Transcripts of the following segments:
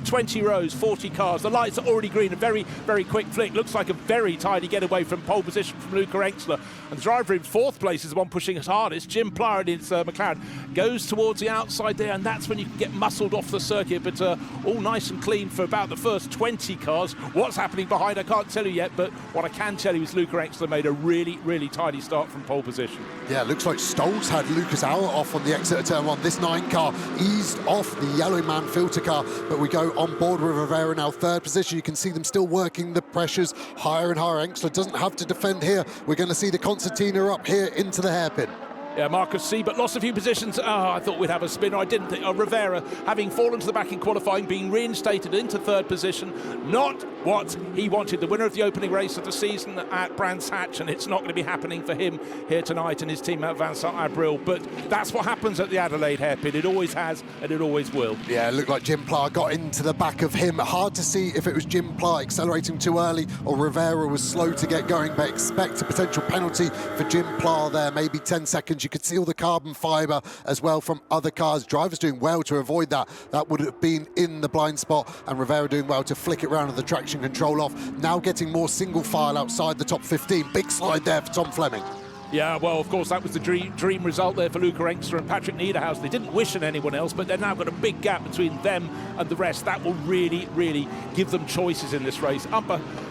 20 rows, 40 cars. The lights are already green, a very, very quick flick. Looks like a very tidy getaway from pole position from Luca Engstler. And the driver in fourth place is the one pushing as hardest. Jim Plyer in his McLaren goes towards the outside there, and that's when you can get muscled off the circuit. But all nice and clean for about the first 20 cars. What's happening behind, I can't tell you yet, but what I can tell you is Luca Engstler made a really, really tidy start from pole position. Yeah, looks like Stoltz had Lucas Auer off on the exit of turn one. This 9 car eased off the yellow man filter car, but we go on board with Rivera now third position. You can see them still working the pressures higher and higher. Engstler doesn't have to defend here. We're going to see the concertina up here into the hairpin. Yeah, Marcus Siebert lost a few positions. I thought we'd have a spinner. I didn't think. Rivera, having fallen to the back in qualifying, being reinstated into third position. Not what he wanted. The winner of the opening race of the season at Brands Hatch, and it's not going to be happening for him here tonight and his team at Vincent Abril. But that's what happens at the Adelaide hairpin. It always has, and it always will. Yeah, it looked like Jim Plyer got into the back of him. Hard to see if it was Jim Plyer accelerating too early or Rivera was slow to get going, but expect a potential penalty for Jim Plyer there, maybe 10 seconds. You could see all the carbon fibre as well from other cars. Drivers doing well to avoid that. That would have been in the blind spot, and Rivera doing well to flick it round with the traction control off. Now getting more single file outside the top 15. Big slide there for Tom Fleming. Yeah, well, of course, that was the dream result there for Luca Engstler and Patrick Niederhaus. They didn't wish on anyone else, but they've now got a big gap between them and the rest. That will really, really give them choices in this race.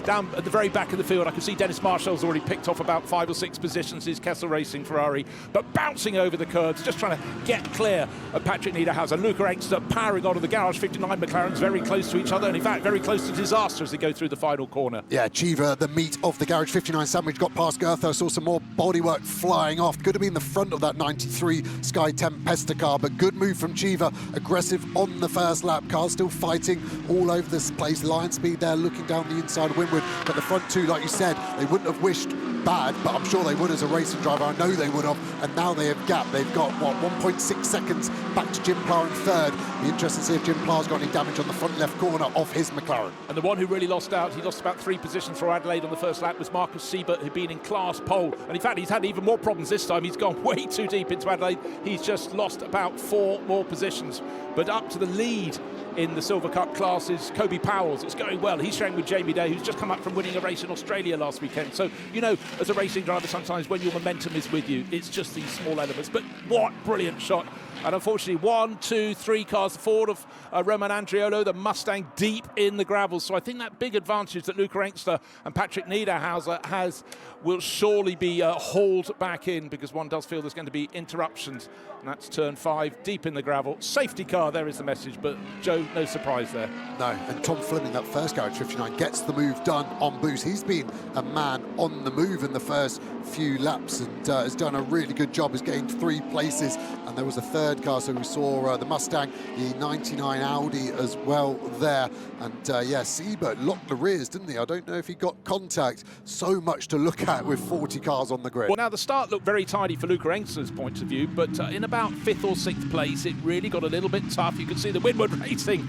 Down at the very back of the field, I can see Dennis Marshall's already picked off about 5 or 6 positions, his Kessel Racing Ferrari, but bouncing over the curbs, just trying to get clear of Patrick Niederhaus. And Luca Engstler powering on of the Garage 59 McLarens very close to each other, and in fact, very close to disaster as they go through the final corner. Yeah, Chiva, the meat of the Garage 59 sandwich, got past Goethe. Saw some more bodywork flying off. Could have been the front of that 93 Sky Tempesta car, but good move from Chiva. Aggressive on the first lap. Cars still fighting all over this place. Lion Speed there looking down the inside of Winwood, but the front two, like you said, they wouldn't have wished bad, but I'm sure they would as a racing driver. I know they would have, and now they have gap. They've got, what, 1.6 seconds back to Jim Plyer in third. Be interested to see if Jim Plyer's got any damage on the front left corner of his McLaren. And the one who really lost out, he lost about 3 positions for Adelaide on the first lap, was Marcus Siebert, who'd been in class pole. And in fact, he's had even more problems this time. He's gone way too deep into Adelaide. He's just lost about 4 more positions. But up to the lead in the Silver Cup class is Kobe Powell's. It's going well. He's sharing with Jamie Day, who's just come up from winning a race in Australia last weekend. So, you know, as a racing driver, sometimes when your momentum is with you, it's just these small elements. But what brilliant shot. And unfortunately, 1, 2, 3 cars forward of Roman Andriolo, the Mustang, deep in the gravel. So I think that big advantage that Luca Engstler and Patrick Niederhauser has will surely be hauled back in, because one does feel there's going to be interruptions. And that's turn 5, deep in the gravel. Safety car, there is the message. But Joe, no surprise there. No, and Tom Fleming, that first Garage 59, gets the move done on boost. He's been a man on the move in the first few laps and has done a really good job. He's gained 3 places, and there was a third car, so we saw the Mustang, the 99 Audi as well there. And yeah, Siebert locked the rears, didn't he? I don't know if he got contact. So much to look at with 40 cars on the grid. Well, now the start looked very tidy for Luca Engstler's point of view, but in about 5th or 6th place, it really got a little bit tough. You can see the Winwood Racing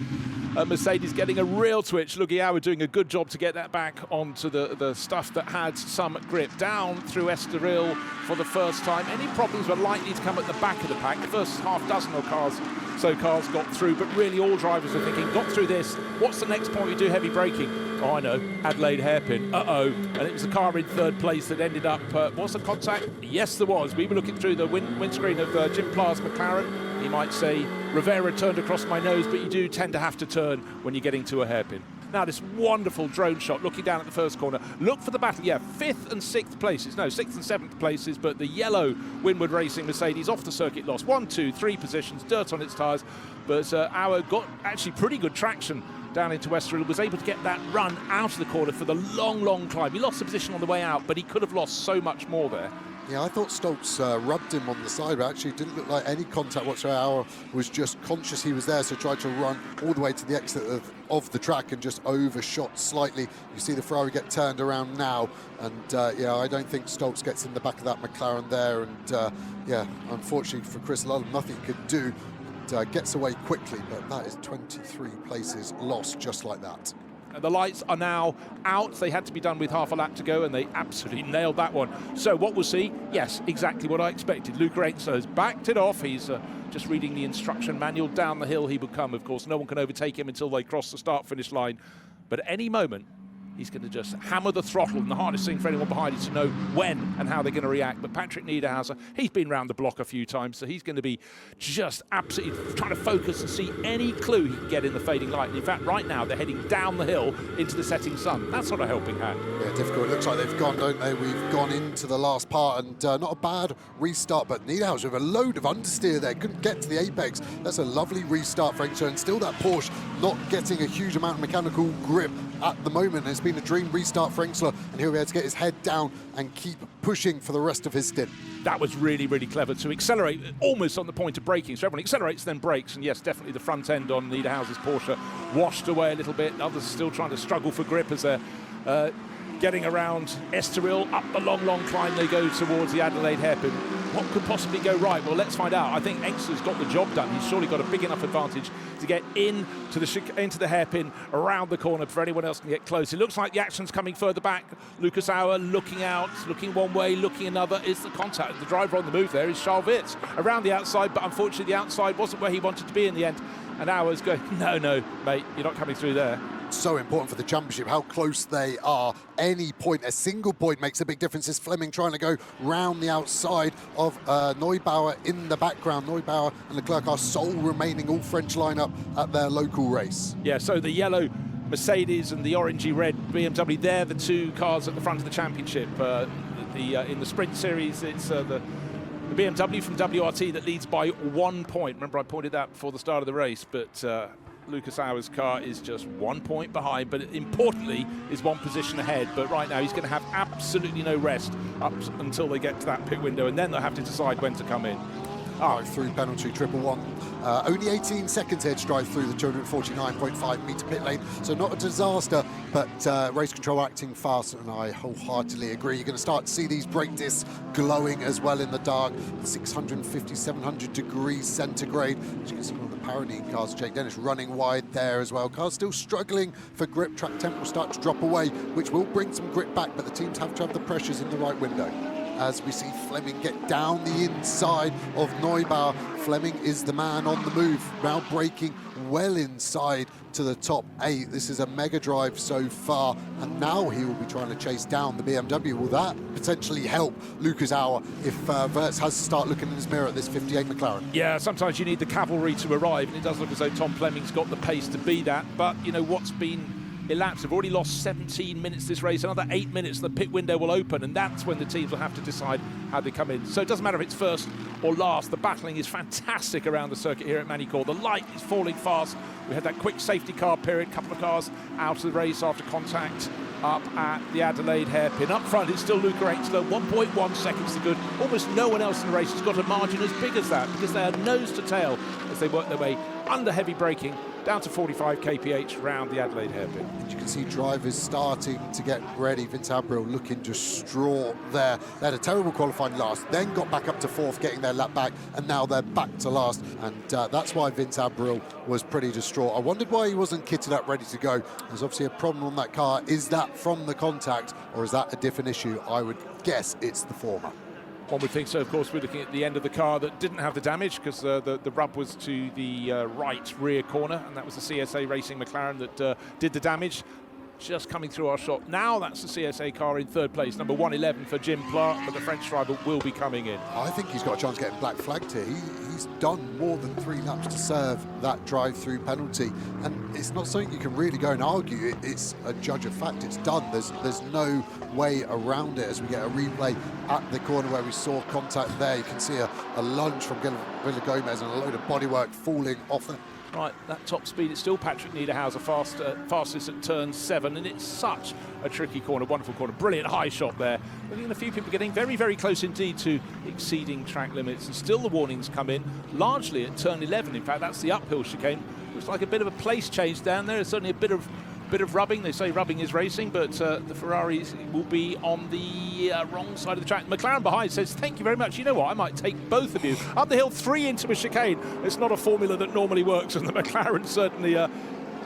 Mercedes getting a real twitch. Lucky Auer doing a good job to get that back onto the stuff that had some grip. Down through Estoril for the first time. Any problems were likely to come at the back of the pack. The first half dozen or cars got through, but really all drivers are thinking, got through this, what's the next point we do heavy braking? Oh, I know, Adelaide hairpin, and it was a car in 3rd place that ended up, was there contact? Yes, there was. We were looking through the windscreen of Jim Plyer's McLaren. He might say, Rivera turned across my nose, but you do tend to have to turn when you're getting to a hairpin. Now this wonderful drone shot, looking down at the first corner. Look for the battle, yeah, 5th and 6th places. No, 6th and 7th places, but the yellow Winwood Racing Mercedes off the circuit lost 1, 2, 3 positions, dirt on its tyres. But Auer got actually pretty good traction down into Estoril, was able to get that run out of the corner for the long, long climb. He lost the position on the way out, but he could have lost so much more there. Yeah, I thought Stoltz rubbed him on the side, but actually didn't look like any contact whatsoever. Auer was just conscious he was there, so tried to run all the way to the exit of the track and just overshot slightly. You see the Ferrari get turned around now, and yeah, I don't think Stoltz gets in the back of that McLaren there, and yeah, unfortunately for Chris Lullum, nothing he could do. And, gets away quickly, but that is 23 places lost just like that. The lights are now out. They had to be done with half a lap to go, and they absolutely nailed that one. So what we'll see, yes, exactly what I expected. Luca Engstler has backed it off. He's just reading the instruction manual. Down the hill he would come, of course. No one can overtake him until they cross the start-finish line. But at any moment, he's going to just hammer the throttle, and the hardest thing for anyone behind is to know when and how they're going to react. But Patrick Niederhauser, he's been around the block a few times, so he's going to be just absolutely trying to focus and see any clue he can get in the fading light. And in fact, right now, they're heading down the hill into the setting sun. That's not a helping hand. Yeah, difficult. It looks like they've gone, don't they? We've gone into the last part, and not a bad restart, but Niederhauser with a load of understeer there. Couldn't get to the apex. That's a lovely restart for Engstler, and still that Porsche not getting a huge amount of mechanical grip at the moment. It's been a dream restart for Engstler, and he'll be able to get his head down and keep pushing for the rest of his stint. That was really, really clever to accelerate almost on the point of braking. So everyone accelerates, then brakes. And yes, definitely the front end on Niederhauser's Porsche washed away a little bit. Others are still trying to struggle for grip as they're getting around Estoril. Up the long, long climb they go towards the Adelaide hairpin. What could possibly go right? Well, let's find out. I think Engstler's got the job done. He's surely got a big enough advantage to get into the hairpin, around the corner before anyone else can get close. It looks like the action's coming further back. Lucas Auer looking out, looking one way, looking another. Is the contact. The driver on the move there is Charles Wirtz around the outside, but unfortunately the outside wasn't where he wanted to be in the end. And Auer's going, no, mate, you're not coming through there. So important for the championship, how close they are. Any point, a single point makes a big difference. Is Fleming trying to go round the outside of Neubauer in the background. Neubauer and Leclerc are sole remaining all-French lineup at their local race. Yeah, so the yellow Mercedes and the orangey red BMW, they're the two cars at the front of the championship. In the sprint series, it's the BMW from WRT that leads by 1 point. Remember, I pointed that before the start of the race, but Lucas Auer's car is just 1 point behind, but importantly is one position ahead. But right now he's going to have absolutely no rest up until they get to that pit window, and then they'll have to decide when to come in. Through penalty, 111. Only 18 seconds here to drive through the 249.5 metre pit lane, so not a disaster, but race control acting fast, and I wholeheartedly agree. You're going to start to see these brake discs glowing as well in the dark, 650, 700 degrees centigrade. As you can see, one of the Pyrenean cars, Jake Dennis, running wide there as well. Cars still struggling for grip. Track temp will start to drop away, which will bring some grip back, but the teams have to have the pressures in the right window. As we see Fleming get down the inside of Neubauer. Fleming is the man on the move, now braking well inside to the top 8. This is a mega drive so far, and now he will be trying to chase down the BMW. Will that potentially help Lucas Auer if Wirtz has to start looking in his mirror at this 58 McLaren? Yeah, sometimes you need the cavalry to arrive, and it does look as though Tom Fleming's got the pace to be that. But, you know, what's been elapsed. They've already lost 17 minutes this race. Another 8 minutes, the pit window will open, and that's when the teams will have to decide how they come in. So it doesn't matter if it's first or last. The battling is fantastic around the circuit here at Magny-Cours. The light is falling fast. We had that quick safety car period, couple of cars out of the race after contact up at the Adelaide hairpin. Up front, it's still Luca Engstler, 1.1 seconds to good. Almost no one else in the race has got a margin as big as that, because they are nose to tail as they work their way under heavy braking down to 45 kph round the Adelaide hairpin. And you can see drivers starting to get ready. Vince Abril looking distraught there. They had a terrible qualifying last, then got back up to 4th, getting their lap back, and now they're back to last. And that's why Vince Abril was pretty distraught. I wondered why he wasn't kitted up, ready to go. There's obviously a problem on that car. Is that from the contact, or is that a different issue? I would guess it's the former. One would think so. Of course, we're looking at the end of the car that didn't have the damage, because the rub was to the right rear corner, and that was the CSA Racing McLaren that did the damage. Just coming through our shot. Now that's the CSA car in 3rd place, number 111 for Jim Plat, but the French driver will be coming in. I think he's got a chance of getting black flagged here. He's done more than 3 laps to serve that drive-through penalty, and it's not something you can really go and argue. It's a judge of fact. It's done. There's no way around it. As we get a replay at the corner where we saw contact there, you can see a lunge from Villa Gomez and a load of bodywork falling off it. Right, that top speed, it's still Patrick Niederhauser fastest at turn 7, and it's such a tricky corner, wonderful corner, brilliant high shot there. Looking at a few people getting very, very close indeed to exceeding track limits, and still the warnings come in, largely at turn 11. In fact, that's the uphill chicane. Looks like a bit of a place change down there. There's certainly a bit of rubbing. They say rubbing is racing, but the Ferraris will be on the wrong side of the track. McLaren behind says, thank you very much. You know what? I might take both of you. Up the hill, 3 into a chicane. It's not a formula that normally works, and the McLaren certainly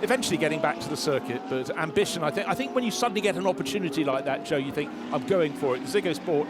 eventually getting back to the circuit. But ambition, I think when you suddenly get an opportunity like that, Joe, you think, I'm going for it. Ziggo Sport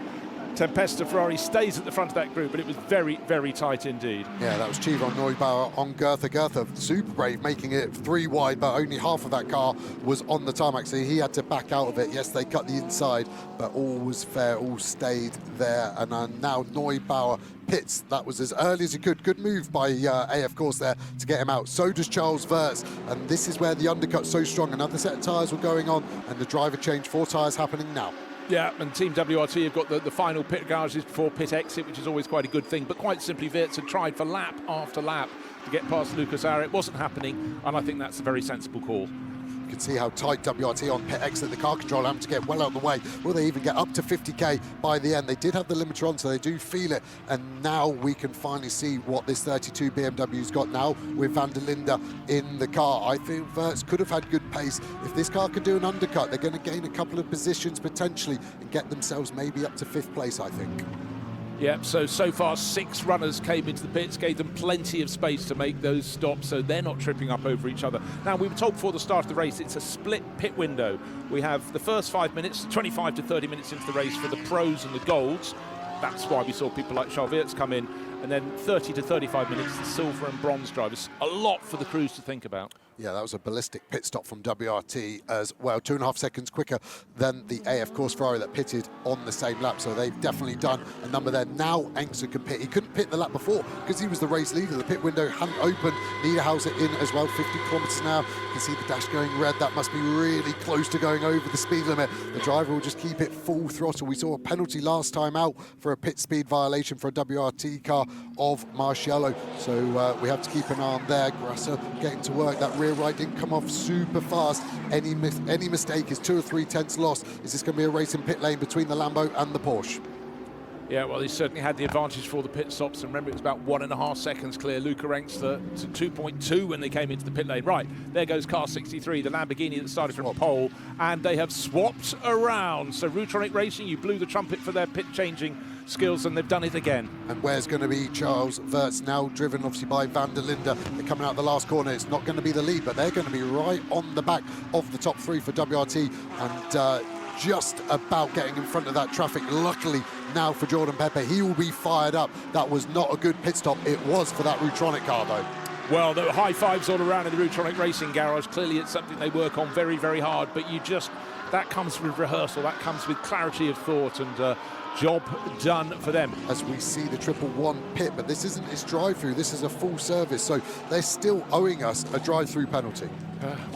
Tempesta Ferrari stays at the front of that group, but it was very, very tight indeed. Yeah, that was Chiva on Neubauer on Goethe. Goethe, super brave, making it 3 wide, but only half of that car was on the tarmac, so he had to back out of it. Yes, they cut the inside, but all was fair, all stayed there. And now Neubauer pits. That was as early as he could. Good move by AF Course there to get him out. So does Charles Wirtz, and this is where the undercut's so strong. Another set of tyres were going on, and the driver change, 4 tyres happening now. Yeah, and Team WRT have got the final pit garages before pit exit, which is always quite a good thing. But quite simply, Wirtz had tried for lap after lap to get past Lucas Ara. It wasn't happening, and I think that's a very sensible call. You can see how tight WRT on pit exit, the car control having to get well out of the way. Will they even get up to 50k by the end? They did have the limiter on, so they do feel it. And now we can finally see what this 32 BMW's got now with Van der Linde in the car. I think Wirtz could have had good pace. If this car could do an undercut, they're going to gain a couple of positions potentially and get themselves maybe up to 5th place, I think. Yeah, so far 6 runners came into the pits, gave them plenty of space to make those stops, so they're not tripping up over each other. Now, we were told before the start of the race, it's a split pit window. We have the first 5 minutes, 25 to 30 minutes into the race for the pros and the golds. That's why we saw people like Charles Wirtz come in. And then 30 to 35 minutes, the silver and bronze drivers. A lot for the crews to think about. Yeah, that was a ballistic pit stop from WRT as well. 2.5 seconds quicker than the AF Course Ferrari that pitted on the same lap. So they've definitely done a number there. Now Engster can pit. He couldn't pit the lap before because he was the race leader. The pit window hadn't opened. Niederhauser in as well, 50 kilometers an hour. You can see the dash going red. That must be really close to going over the speed limit. The driver will just keep it full throttle. We saw a penalty last time out for a pit speed violation for a WRT car of Marciello. So we have to keep an eye on there. Grasser getting to work. That rear right didn't come off super fast. Any mistake is 2 or 3 tenths lost. Is this going to be a race in pit lane between the Lambo and the Porsche? Yeah, well, he certainly had the advantage for the pit stops. And remember, it was about 1.5 seconds clear. Luca Engster to 2.2 when they came into the pit lane. Right, there goes car 63, the Lamborghini that started from pole. And they have swapped around. So Rutronic Racing, you blew the trumpet for their pit changing skills, and they've done it again. And where's going to be Charles Wirtz, now driven obviously by Van der Linde. They're coming out the last corner. It's not going to be the lead, but they're going to be right on the back of the top 3 for WRT, and just about getting in front of that traffic. Luckily now for Jordan Pepe, he will be fired up. That was not a good pit stop. It was for that Rutronic car though. Well, there were high fives all around in the Rutronic Racing garage. Clearly it's something they work on very, very hard, but that comes with rehearsal, that comes with clarity of thought, and job done for them. As we see the 111 pit, but this isn't its drive-through, this is a full service, so they're still owing us a drive-through penalty.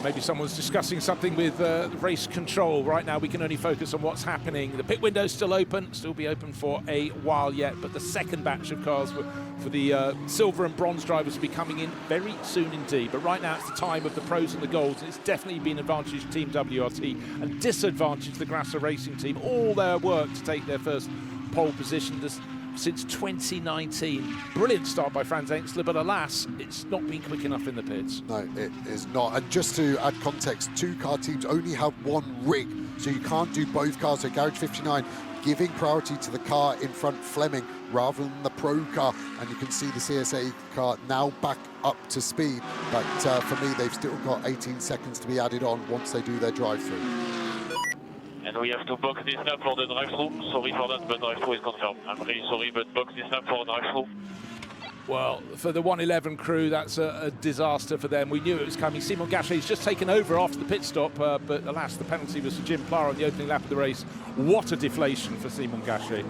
Maybe someone's discussing something with race control. Right now we can only focus on what's happening. The pit window's still open, still be open for a while yet, but the second batch of cars for the silver and bronze drivers will be coming in very soon indeed. But right now it's the time of the pros and the golds, and it's definitely been advantage to Team WRT and disadvantage the Grasser Racing team. All their work to take their first pole position since 2019. Brilliant start by Franz Engstler, but alas, it's not been quick enough in the pits. No, it is not. And just to add context, 2 car teams only have 1 rig, so you can't do both cars. So Garage 59 giving priority to the car in front, Fleming, rather than the pro car. And you can see the CSA car now back up to speed. But for me, they've still got 18 seconds to be added on once they do their drive-through. And we have to box this up for the drive-through. Sorry for that, but drive-through is confirmed. I'm really sorry, but box this up for drive-through. Well, for the 111 crew, that's a disaster for them. We knew it was coming. Simon Gachet's just taken over after the pit stop, but alas, the penalty was for Jim Plar on the opening lap of the race. What a deflation for Simon Gachet.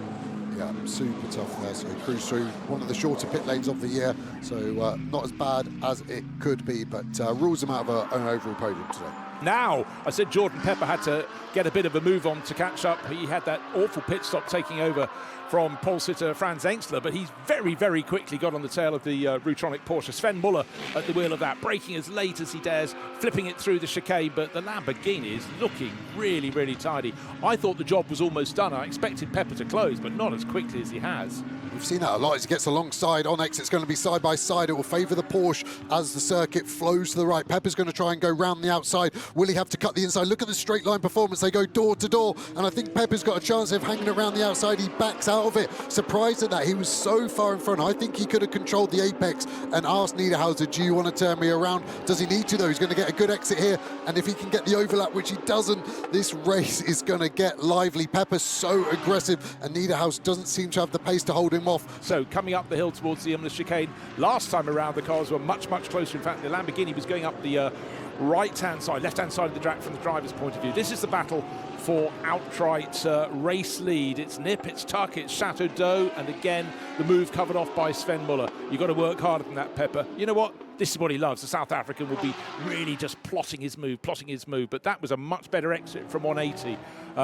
Yeah, super tough there. So cruise through one of the shorter pit lanes of the year. So not as bad as it could be, but rules him out of an overall podium today. Now, I said Jordan Pepper had to get a bit of a move on to catch up. He had that awful pit stop taking over from pole sitter Franz Engstler, but he's very, very quickly got on the tail of the Rutronic Porsche. Sven Muller at the wheel of that, braking as late as he dares, flipping it through the chicane, but the Lamborghini is looking really, really tidy. I thought the job was almost done. I expected Pepper to close, but not as quickly as he has. We've seen that a lot as he gets alongside on exit. It's going to be side by side. It will favour the Porsche as the circuit flows to the right. Pepper's going to try and go round the outside. Will he have to cut the inside? Look at the straight line performance. They go door to door, and I think Pepper's got a chance of hanging around the outside. He backs out of it. Surprised at that. He was so far in front. I think he could have controlled the apex and asked Niederhauser, do you want to turn me around? Does he need to though? He's going to get a good exit here, and if he can get the overlap, which he doesn't, this race is going to get lively. Pepper's so aggressive, and Niederhauser doesn't seem to have the pace to hold him off. So coming up the hill towards the Imola chicane, last time around the cars were much closer. In fact, the Lamborghini was going up the left-hand side of the track from the driver's point of view. This is the battle for outright race lead. It's nip, it's tuck, it's Chateau d'Eau, and again the move covered off by Sven Muller. You've got to work harder than that, Pepper. You know what? This is what he loves. The South African will be really just plotting his move. But that was a much better exit from 180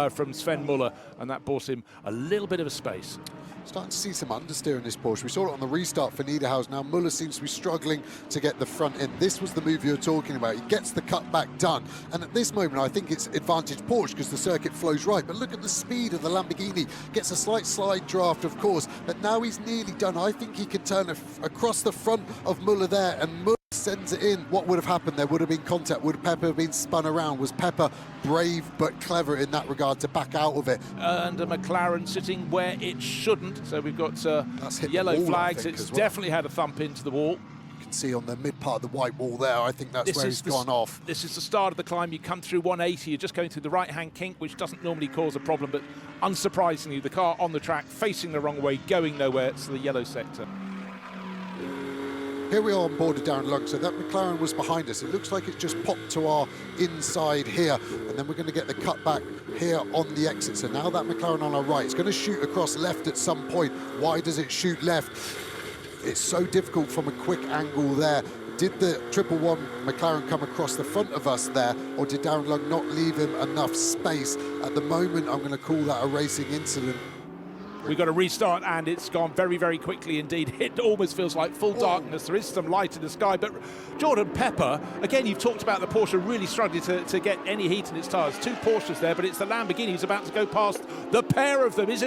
from Sven Muller, and that bought him a little bit of a space. Starting to see some understeer in this Porsche. We saw it on the restart for Niederhauser. Now Muller seems to be struggling to get the front end. This was the move you were talking about. He gets the cutback done. And at this moment, I think it's advantage Porsche because the circuit flows right. But look at the speed of the Lamborghini. Gets a slight slide draft, of course. But now he's nearly done. I think he can turn across the front of Muller there, and Muller sends it in. What would have happened? There would have been contact. Would Pepper have been spun around? Was Pepper brave but clever in that regard to back out of it? And a McLaren sitting where it shouldn't. So we've got yellow flags. It's definitely had a thump into the wall. You can see on the mid part of the white wall there, I think that's where he's gone off. This is the start of the climb. You come through 180, you're just going through the right-hand kink, which doesn't normally cause a problem, but unsurprisingly, the car on the track, facing the wrong way, going nowhere. It's the yellow sector. Here we are on board of Darren Lung, so that McLaren was behind us. It looks like it's just popped to our inside here, and then we're going to get the cutback here on the exit. So now that McLaren on our right, it's going to shoot across left at some point. Why does it shoot left? It's so difficult from a quick angle there. Did the 111 McLaren come across the front of us there, or did Darren Lung not leave him enough space? At the moment, I'm going to call that a racing incident. We've got to restart, and it's gone very quickly indeed. It almost feels like full darkness. There is some light in the sky, but Jordan Pepper, again, you've talked about the Porsche really struggling to get any heat in its tyres. Two Porsches there, but it's the Lamborghini who's about to go past the pair of them. This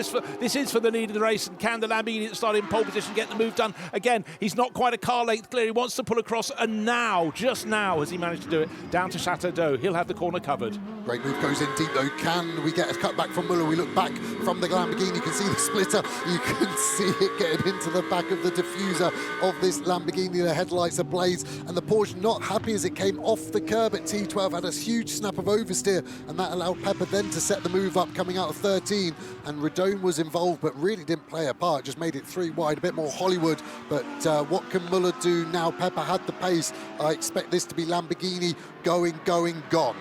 is for the lead of the race, and can the Lamborghini that started in pole position get the move done? Again, he's not quite a car length clear. He wants to pull across, and now, just now, has he managed to do it, down to Chateau d'Eau. He'll have the corner covered. Great move, goes in deep though. Can we get a cutback from Muller? We look back from the Lamborghini, you can see the splitter, you can see it getting into the back of the diffuser of this Lamborghini. The headlights ablaze, and the Porsche, not happy as it came off the curb at T12, had a huge snap of oversteer, and that allowed Pepper then to set the move up coming out of 13, and Redone was involved but really didn't play a part, just made it 3 wide, a bit more Hollywood. But what can Muller do now? Pepper had the pace. I expect this to be Lamborghini going, gone.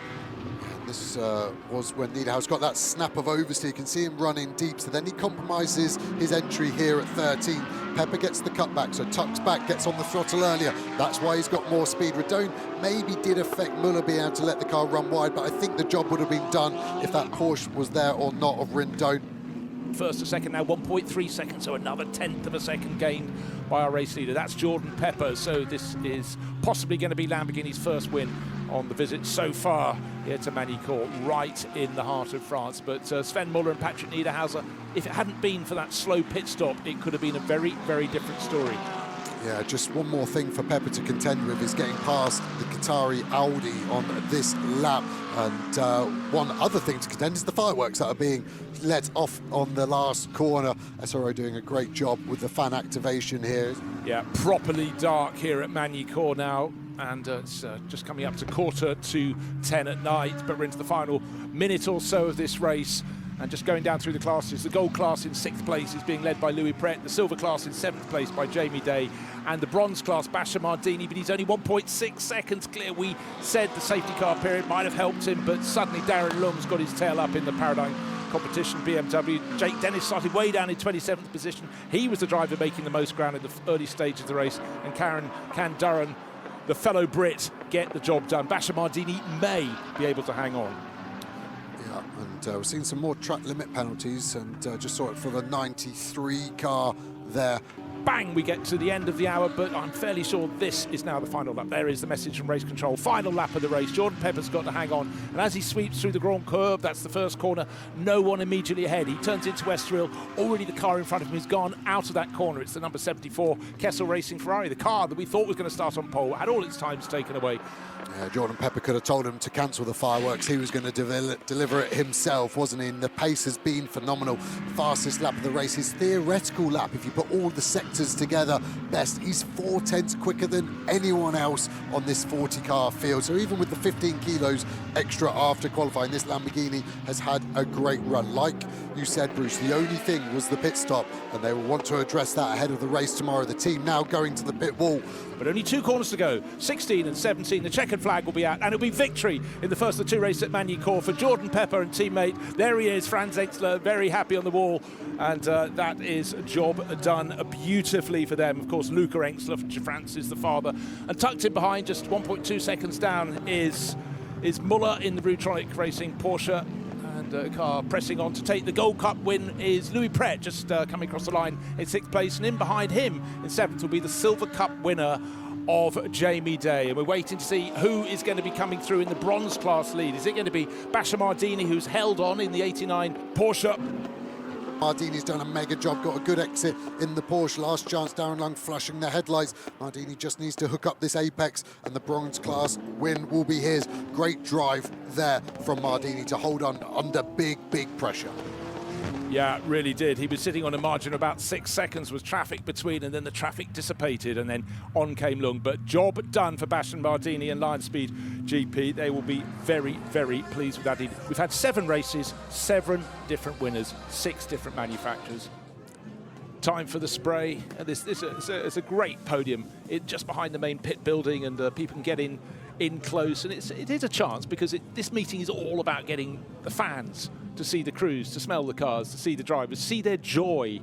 This was when Niederhauser got that snap of oversteer. You can see him running deep, so then he compromises his entry here at 13. Pepper gets the cutback, so tucks back, gets on the throttle earlier. That's why he's got more speed. Redone maybe did affect Muller being able to let the car run wide, but I think the job would have been done if that Porsche was there or not of Redone. First to second now, 1.3 seconds, so another 1/10 of a second gained by our race leader. That's Jordan Pepper, so this is possibly going to be Lamborghini's first win on the visit so far here to Magny-Cours, right in the heart of France. But Sven Muller and Patrick Niederhauser, if it hadn't been for that slow pit stop, it could have been a very different story. Yeah, just one more thing for Pepper to contend with is getting past the Qatari Audi on this lap. And one other thing to contend is the fireworks that are being let off on the last corner. SRO doing a great job with the fan activation here. Yeah, properly dark here at Magny-Cours now. And it's just coming up to 9:45 at night, but we're into the final minute or so of this race. And just going down through the classes, the gold class in 6th place is being led by Louis Pret, the silver class in 7th place by Jamie Day, and the bronze class, Basha Mardini, but he's only 1.6 seconds clear. We said the safety car period might have helped him, but suddenly Darren Lung's got his tail up in the Paradigm competition, BMW. Jake Dennis started way down in 27th position. He was the driver making the most ground in the early stage of the race, and can Durran, the fellow Brit, get the job done? Basha Mardini may be able to hang on. Yeah, and we've seen some more track limit penalties, and just saw it for the 93 car there. bang, we get to the end of the hour, but I'm fairly sure this is now the final lap. There is the message from race control. Final lap of the race. Jordan Pepper's got to hang on, and as he sweeps through the Grand Curve, that's the first corner, no one immediately ahead. He turns into Estoril. Already the car in front of him has gone out of that corner. It's the number 74 Kessel Racing Ferrari, the car that we thought was going to start on pole, had all its times taken away. Jordan Pepper could have told him to cancel the fireworks. He was going to deliver it himself, wasn't he? And the pace has been phenomenal. Fastest lap of the race, his theoretical lap, if you put all the sectors together, best. He's 4/10 quicker than anyone else on this 40-car field. So even with the 15 kilos extra after qualifying, this Lamborghini has had a great run. Like you said, Bruce, the only thing was the pit stop, and they will want to address that ahead of the race tomorrow. The team now going to the pit wall. But only 2 corners to go, 16 and 17. The checkered flag will be out, and it'll be victory in the first of the 2 races at Magny-Cours for Jordan Pepper and teammate. There he is, Franz Exler, very happy on the wall, and that is a job done beautifully for them. Of course, Luca Exler, Franz is the father, and tucked in behind, just 1.2 seconds down, is Muller in the Rutronic Racing Porsche. And a car pressing on to take the Gold Cup win is Louis Pret, just coming across the line in 6th place, and in behind him in 7th will be the Silver Cup winner of Jamie Day. And we're waiting to see who is going to be coming through in the bronze class lead. Is it going to be Basha Mardini, who's held on in the 89 Porsche? Mardini's done a mega job, got a good exit in the Porsche. Last chance, Darren Lung flushing the headlights. Mardini just needs to hook up this apex, and the bronze class win will be his. Great drive there from Mardini to hold on under big pressure. Yeah, really did. He was sitting on a margin of about 6 seconds with traffic between, and then the traffic dissipated, and then on came Lung. But job done for Bashan Mardini and Lion Speed GP. They will be very pleased with that. We've had 7 races, 7 different winners, 6 different manufacturers. Time for the spray. And it's a great podium. Just behind the main pit building, and people can get in close, and it is a chance, because this meeting is all about getting the fans to see the crews, to smell the cars, to see the drivers, see their joy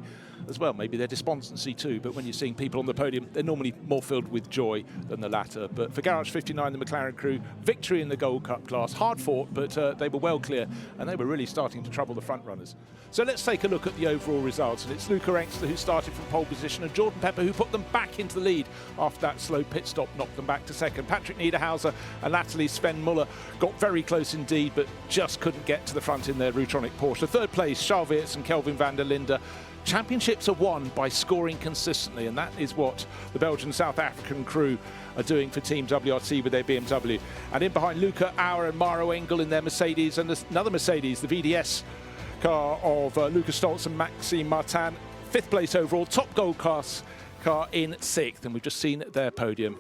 as well, maybe their despondency too. But when you're seeing people on the podium, they're normally more filled with joy than the latter. But for Garage 59, the McLaren crew, victory in the Gold Cup class. Hard fought, but they were well clear, and they were really starting to trouble the front runners. So let's take a look at the overall results. And it's Luca Exler who started from pole position, and Jordan Pepper who put them back into the lead after that slow pit stop, knocked them back to second. Patrick Niederhauser and latterly Sven Muller got very close indeed, but just couldn't get to the front in their Rutronic Porsche. 3rd place, Charles Weerts and Kelvin van der Linde. Championships are won by scoring consistently, and that is what the Belgian South African crew are doing for Team WRT with their BMW. And in behind, Luca Auer and Maro Engel in their Mercedes, and another Mercedes, the VDS car of Lucas Stoltz and Maxime Martin. 5th place overall, top gold class car in 6th, and we've just seen their podium.